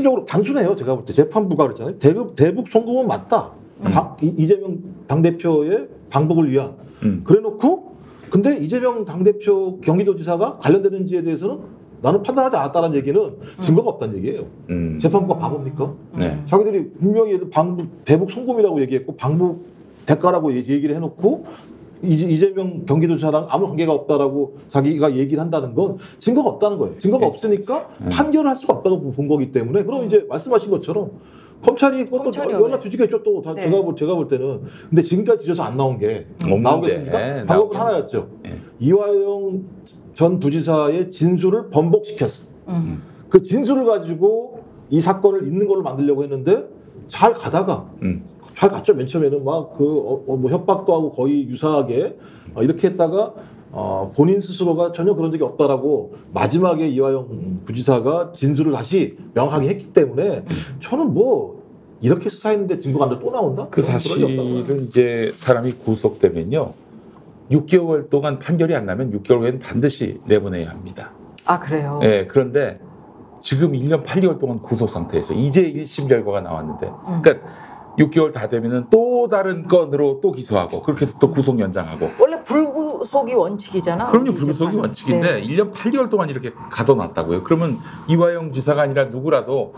적으로 단순해요. 제가 볼 때 재판부가 그랬잖아요. 대북 송금은 맞다. 이재명 당대표의 방북을 위한. 그래놓고 근데 이재명 당대표 경기도지사가 관련되는지에 대해서는 나는 판단하지 않았다는 얘기는 증거가 없다는 얘기예요. 재판부가 바보입니까? 네. 자기들이 분명히 대북 송금이라고 얘기했고 방북 대가라고 얘기를 해놓고 이재명 경기도지사랑 아무 관계가 없다라고 자기가 얘기를 한다는 건 증거가 없다는 거예요. 증거가 없으니까 판결을 할 수가 없다고 본 거기 때문에 그럼 이제 말씀하신 것처럼 검찰이 그것도 연락 뒤지겠죠. 또 네. 제가 볼 때는. 근데 지금까지 뒤져서 안 나온 게 나오겠습니까? 방법은 하나였죠. 네. 이화영 전 부지사의 진술을 번복시켰어. 그 진술을 가지고 이 사건을 있는 걸로 만들려고 했는데 잘 가다가 잘 갔죠. 맨 처음에는 막 뭐 협박도 하고 거의 유사하게 이렇게 했다가 본인 스스로가 전혀 그런 적이 없다라고 마지막에 이화영 부지사가 진술을 다시 명확하게 했기 때문에 저는 뭐 이렇게 수사했는데 증거가 안 돼 또 나온다? 그 사실은 이제 사람이 구속되면요 6개월 동안 판결이 안 나면 6개월 후에는 반드시 내보내야 합니다. 아 그래요? 네, 그런데 지금 1년 8개월 동안 구속 상태에서 이제 1심 결과가 나왔는데 그러니까 6개월 다 되면은 또 다른 건으로 또 기소하고 그렇게 해서 또 구속 연장하고 원래 불구속이 원칙이잖아. 그럼요. 불구속이 원칙인데 네. 1년 8개월 동안 이렇게 가둬놨다고요. 그러면 이화영 지사가 아니라 누구라도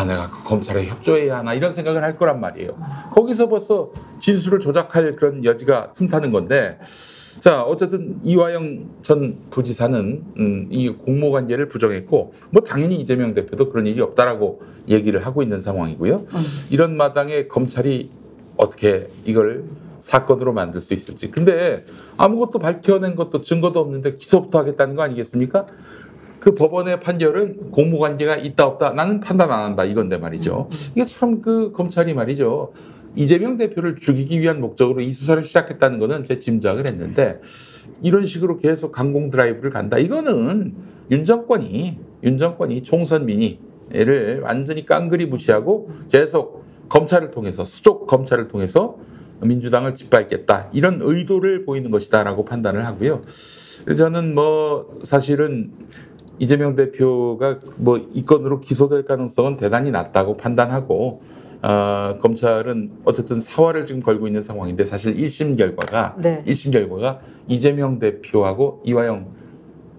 내가 검찰에 협조해야 하나 이런 생각을 할 거란 말이에요. 거기서 벌써 진술을 조작할 그런 여지가 틈타는 건데 자 어쨌든 이화영 전 부지사는 이 공모관계를 부정했고 뭐 당연히 이재명 대표도 그런 일이 없다라고 얘기를 하고 있는 상황이고요. 이런 마당에 검찰이 어떻게 이걸 사건으로 만들 수 있을지. 근데 아무것도 밝혀낸 것도 증거도 없는데 기소부터 하겠다는 거 아니겠습니까? 그 법원의 판결은 공모관계가 있다 없다 나는 판단 안 한다 이건데 말이죠. 이게 참 그 검찰이 말이죠. 이재명 대표를 죽이기 위한 목적으로 이 수사를 시작했다는 거는 제 짐작을 했는데 이런 식으로 계속 강공 드라이브를 간다. 이거는 윤 정권이 총선 민의를 완전히 깡그리 무시하고 계속 검찰을 통해서 수족 검찰을 통해서 민주당을 짓밟겠다. 이런 의도를 보이는 것이다라고 판단을 하고요. 저는 뭐 사실은 이재명 대표가 뭐 이 건으로 기소될 가능성은 대단히 낮다고 판단하고 검찰은 어쨌든 사활을 지금 걸고 있는 상황인데 사실 1심 결과가 이재명 대표하고 이화영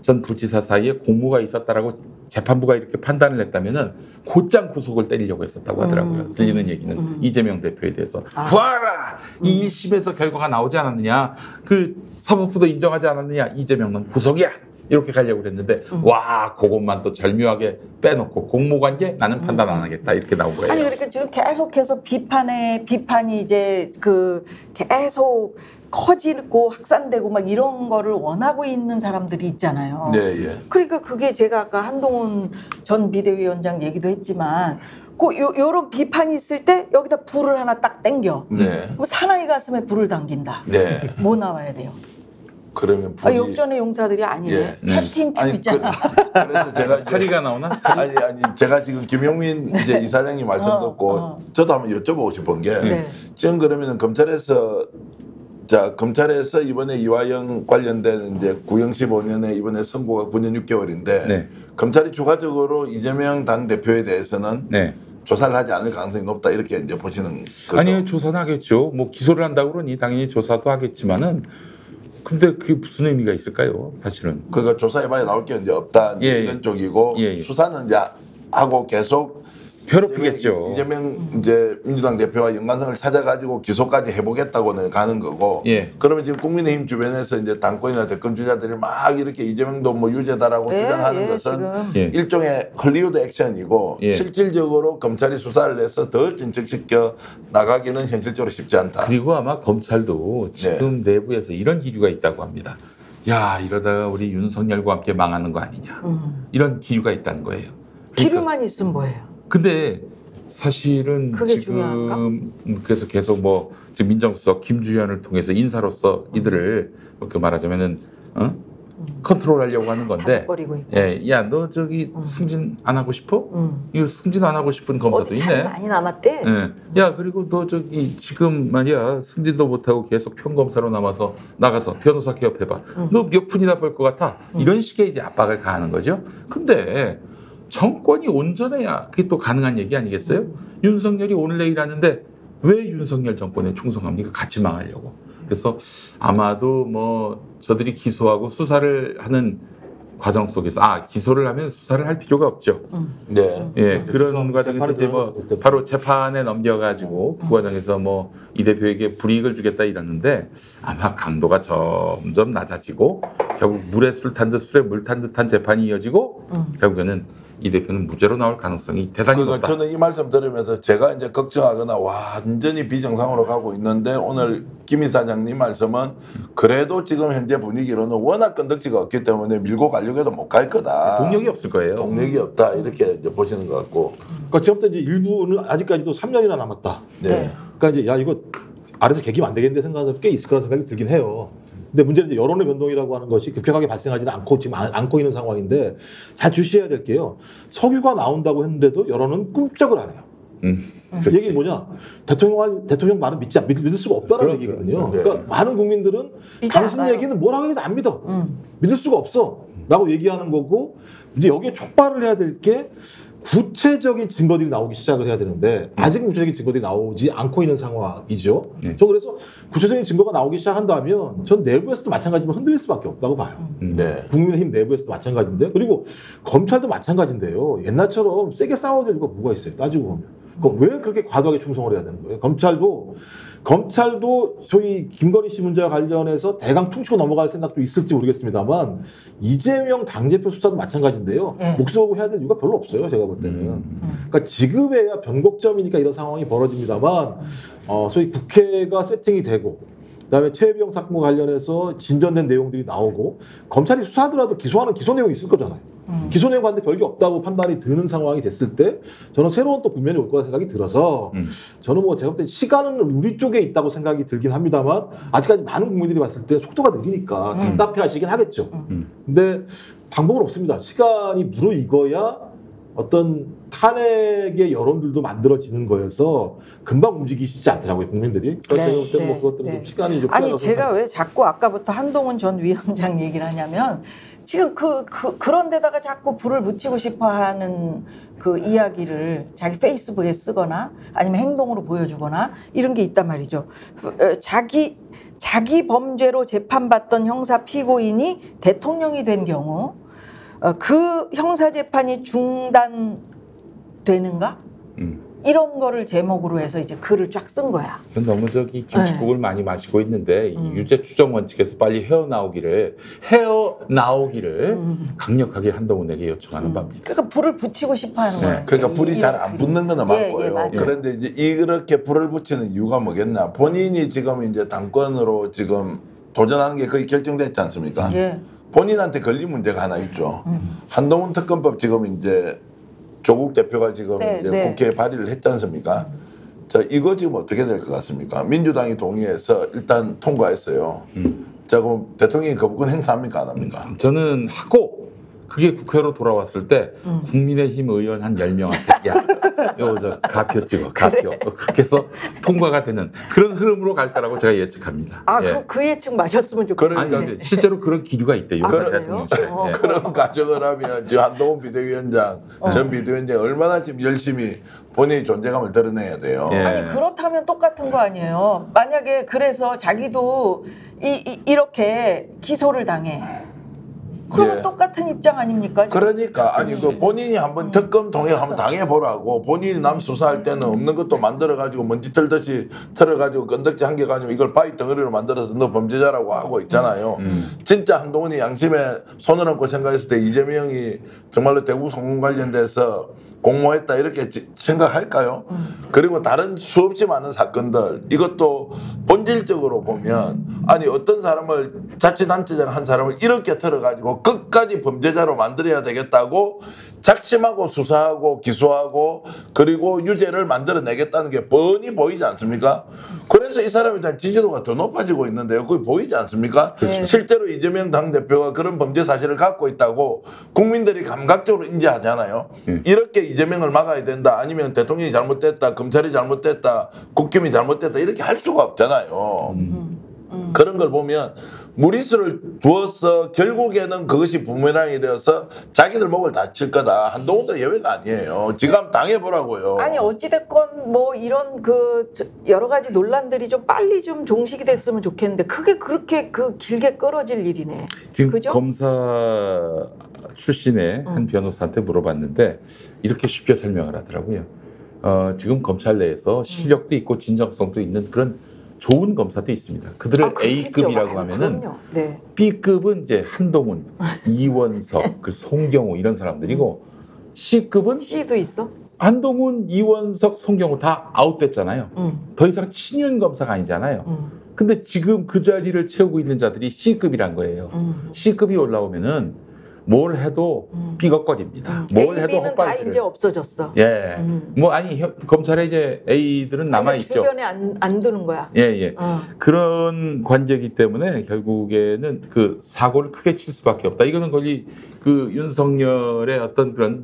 전 부지사 사이에 공모가 있었다라고 재판부가 이렇게 판단을 했다면은 곧장 구속을 때리려고 했었다고 하더라고요. 들리는 얘기는 이재명 대표에 대해서 부하라! 이 1심에서 결과가 나오지 않았느냐? 그 사법부도 인정하지 않았느냐? 이재명은 구속이야! 이렇게 가려고 그랬는데 와 그것만 또 절묘하게 빼놓고 공모관계 나는 판단 안 하겠다 이렇게 나온 거예요. 아니 그러니까 지금 계속해서 비판이 이제 그 계속 커지고 확산되고 막 이런 거를 원하고 있는 사람들이 있잖아요. 네, 예. 그러니까 그게 제가 아까 한동훈 전 비대위원장 얘기도 했지만 요런 비판이 있을 때 여기다 불을 하나 딱 땡겨. 네. 그럼 사나이 가슴에 불을 당긴다. 네. 뭐 나와야 돼요? 그러면 불이 역전의 용사들이 아니네. 예. 캡틴 큐 있잖아. 그래서 제가 사리가 나오나? 아니 제가 지금 김용민 이제 이사장님 말씀 듣고 저도 한번 여쭤보고 싶은 게 지금 그러면은 검찰에서 이번에 이화영 관련된 이제 구형 15년에 이번에 선고가 9년 6개월인데 검찰이 추가적으로 이재명 당 대표에 대해서는 조사를 하지 않을 가능성이 높다 이렇게 이제 보시는 거죠. 아니요 조사는 하겠죠. 뭐 기소를 한다고 그러니 당연히 조사도 하겠지만은. 근데 그게 무슨 의미가 있을까요? 사실은. 그러니까 조사해봐야 나올 게 이제 없다 이런 쪽이고 수사는 이제 하고 계속 괴롭히겠죠. 이재명 이제 민주당 대표와 연관성을 찾아가지고 기소까지 해보겠다고는 가는 거고. 그러면 지금 국민의힘 주변에서 이제 당권이나 대권 주자들이 막 이렇게 이재명도 뭐 유죄다라고 주장하는 것은 일종의 헐리우드 액션이고 실질적으로 검찰이 수사를 해서 더 진척시켜 나가기는 현실적으로 쉽지 않다. 그리고 아마 검찰도 지금 내부에서 이런 기류가 있다고 합니다. 야 이러다가 우리 윤석열과 함께 망하는 거 아니냐. 이런 기류가 있다는 거예요. 기류만 있으면 뭐예요? 근데 사실은 그게 지금 중요한가? 그래서 계속 뭐 지금 민정수석 김주현을 통해서 인사로서 이들을 그렇게 말하자면은 컨트롤하려고 하는 건데. 야 너 저기 승진 안 하고 싶어? 이거 승진 안 하고 싶은 검사도 있네. 많이 남았대. 야 그리고 너 저기 지금 말이야 승진도 못 하고 계속 평검사로 남아서 나가서 변호사 개업해봐. 너 몇 푼이나 벌 것 같아? 이런 식의 이제 압박을 가하는 거죠. 근데 정권이 온전해야 그게 또 가능한 얘기 아니겠어요? 윤석열이 오늘 내일 하는데 왜 윤석열 정권에 충성합니까? 같이 망하려고. 그래서 아마도 뭐 저들이 기소하고 수사를 하는 과정 속에서 기소를 하면 수사를 할 필요가 없죠. 네. 예, 그런 과정에서 이제 뭐 바로 재판에 넘겨가지고 그 과정에서 뭐 이 대표에게 불이익을 주겠다 이러는데 아마 강도가 점점 낮아지고 결국 물에 술 탄 듯 술에 물 탄 듯한 재판이 이어지고 결국에는 이 대표는 무죄로 나올 가능성이 대단히 높다. 저는 이 말씀 들으면서 제가 이제 걱정하거나 완전히 비정상으로 가고 있는데 오늘 김 이사장님 말씀은 그래도 지금 현재 분위기로는 워낙 건덕지가 없기 때문에 밀고 가려고 해도 못 갈 거다. 동력이 없을 거예요. 동력이 없다 이렇게 이제 보시는 것 같고. 그러니까 지금부터 이제 일부는 아직까지도 3년이나 남았다. 네. 그러니까 이제 야 이거 아래서 개기면 안 되겠는데 생각하는 꽤 있을 거라는 생각이 들긴 해요. 근데 문제는 이제 여론의 변동이라고 하는 것이 급격하게 발생하지는 않고 지금 않고 있는 상황인데 잘 주시해야 될 게요. 석유가 나온다고 했는데도 여론은 꿈쩍을 안 해요. 그 얘기 뭐냐? 대통령 말은 믿을 수가 없다는 얘기거든요. 네. 그러니까 많은 국민들은 당신 알아요. 얘기는 뭐라고 해도 안 믿어. 믿을 수가 없어라고 얘기하는 거고 이제 여기에 촉발을 해야 될 게 구체적인 증거들이 나오기 시작을 해야 되는데 아직은 구체적인 증거들이 나오지 않고 있는 상황이죠. 저 그래서 구체적인 증거가 나오기 시작한다면 전 내부에서도 마찬가지지만 흔들릴 수밖에 없다고 봐요. 네. 국민의힘 내부에서도 마찬가지인데 그리고 검찰도 마찬가지인데요. 옛날처럼 세게 싸워야 될 이유가 뭐가 있어요? 따지고 보면. 그럼 왜 그렇게 과도하게 충성을 해야 되는 거예요? 검찰도 소위 김건희 씨 문제와 관련해서 대강 퉁치고 넘어갈 생각도 있을지 모르겠습니다만 이재명 당대표 수사도 마찬가지인데요. 목숨 해야 될 이유가 별로 없어요. 제가 볼 때는. 그러니까 지금에야 변곡점이니까 이런 상황이 벌어집니다만 소위 국회가 세팅이 되고 그다음에 최혜병 사건과 관련해서 진전된 내용들이 나오고 검찰이 수사하더라도 기소하는 기소 내용이 있을 거잖아요. 기소 내용 봤는데 별게 없다고 판단이 드는 상황이 됐을 때 저는 새로운 또 국면이 올 거라 생각이 들어서 저는 뭐 제가 볼 때 시간은 우리 쪽에 있다고 생각이 들긴 합니다만 아직까지 많은 국민들이 봤을 때 속도가 느리니까 답답해 하시긴 하겠죠. 근데 방법은 없습니다. 시간이 무르익어야 어떤 탄핵의 여론들도 만들어지는 거여서 금방 움직이시지 않더라고요 국민들이. 그래서 뭐 그것들은 좀 시간이 좀 아니 제가 왜 자꾸 아까부터 한동훈 전 위원장 얘기를 하냐면 지금 그런 데다가 자꾸 불을 붙이고 싶어하는 그 이야기를 자기 페이스북에 쓰거나 아니면 행동으로 보여주거나 이런 게 있단 말이죠. 자기 범죄로 재판받던 형사 피고인이 대통령이 된 경우 그 형사 재판이 중단되는가? 이런 거를 제목으로 해서 이제 글을 쫙 쓴 거야. 너무 김치국을 많이 마시고 있는데 유죄 추정 원칙에서 빨리 헤어나오기를 강력하게 한동훈에게 요청하는 바입니다. 그러니까 불을 붙이고 싶어하는 거예요. 그러니까 불이 잘 안 붙는 건 맞고요. 그런데 이제 이렇게 불을 붙이는 이유가 뭐겠나? 본인이 지금 이제 당권으로 지금 도전하는 게 거의 결정됐지 않습니까? 본인한테 걸린 문제가 하나 있죠. 한동훈 특검법 지금 이제 조국 대표가 지금 이제 국회에 발의를 했지 않습니까? 자, 이거 지금 어떻게 될 것 같습니까? 민주당이 동의해서 일단 통과했어요. 자, 그럼 대통령이 거부권 행사합니까? 안 합니까? 저는 하고 그게 국회로 돌아왔을 때 국민의힘 의원 한 10명한테 야, 이거 저 가표 찍어, 가표. 그래. 그렇게 해서 통과가 되는 그런 흐름으로 갈 거라고 제가 예측합니다. 그 예측 맞았으면 좋겠어요. 아니, 실제로 그런 기류가 있대요. 대통령실에. 그런 가정을 하면 지금 한동훈 비대위원장, 전 비대위원장 얼마나 지금 열심히 본인의 존재감을 드러내야 돼요. 아니 그렇다면 똑같은 거 아니에요. 만약에 그래서 자기도 이렇게 기소를 당해. 그럼 똑같은 입장 아닙니까? 지금? 그러니까 아니 그 본인이 한번 특검 통해 한번 당해보라고 본인이 남 수사할 때는 없는 것도 만들어가지고 먼지 털듯이 털어가지고 건덕지 한 개 가지고 이걸 바위 덩어리로 만들어서 너 범죄자라고 하고 있잖아요. 진짜 한동훈이 양심에 손을 얹고 생각했을 때 이재명이 정말로 대구 성공 관련돼서 공모했다 이렇게 생각할까요? 그리고 다른 수없이 많은 사건들 이것도 본질적으로 보면 아니 어떤 사람을 자치단체장 한 사람을 이렇게 털어가지고 끝까지 범죄자로 만들어야 되겠다고 작심하고 수사하고 기소하고 그리고 유죄를 만들어내겠다는 게 뻔히 보이지 않습니까? 그래서 이 사람에 대한 지지도가 더 높아지고 있는데요. 그게 보이지 않습니까? 실제로 이재명 당대표가 그런 범죄 사실을 갖고 있다고 국민들이 감각적으로 인지하잖아요. 이렇게 이재명을 막아야 된다 아니면 대통령이 잘못됐다 검찰이 잘못됐다 국힘이 잘못됐다 이렇게 할 수가 없잖아요. 그런 걸 보면 무리수를 두어서 결국에는 그것이 부메랑이 되어서 자기들 목을 다칠 거다. 한동훈도 예외가 아니에요. 지금 한번 당해보라고요. 아니 어찌됐건 뭐 이런 그 여러 가지 논란들이 좀 빨리 좀 종식이 됐으면 좋겠는데 그게 그렇게 그 길게 끌어질 일이네. 지금 그죠? 검사 출신의 한 변호사한테 물어봤는데 이렇게 쉽게 설명을 하더라고요. 지금 검찰 내에서 실력도 있고 진정성도 있는 그런 좋은 검사도 있습니다. 그들을 A급이라고 하면은 네. B급은 이제 한동훈, 이원석, 그 송경호 이런 사람들이고 C급은 C도 있어? 한동훈, 이원석, 송경호 다 아웃됐잖아요. 더 이상 친윤 검사가 아니잖아요. 근데 지금 그 자리를 채우고 있는 자들이 C급이란 거예요. C급이 올라오면은 뭘 해도 삐걱거립니다. 뭘 해도 헛발질을. 다 이제 없어졌어. 예. 뭐 아니 검찰에 이제 A들은 남아 있죠. 주변에 안 두는 거야. 예, 예. 그런 관계이기 때문에 결국에는 그 사고를 크게 칠 수밖에 없다. 이거는 거의 그 윤석열의 어떤 그런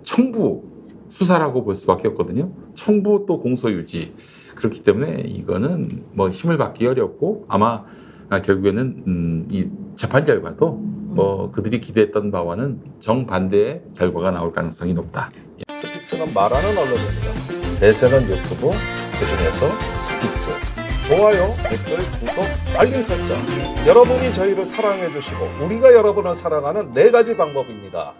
청부 수사라고 볼 수밖에 없거든요. 청부 또 공소유지. 그렇기 때문에 이거는 뭐 힘을 받기 어렵고 아마 결국에는 이 재판 결과도 뭐 그들이 기대했던 바와는 정반대의 결과가 나올 가능성이 높다. 스픽스는 말하는 언론입니다. 대세는 유튜브, 그중에서 스픽스. 좋아요, 댓글, 구독, 알림 설정. 여러분이 저희를 사랑해 주시고 우리가 여러분을 사랑하는 4가지 방법입니다.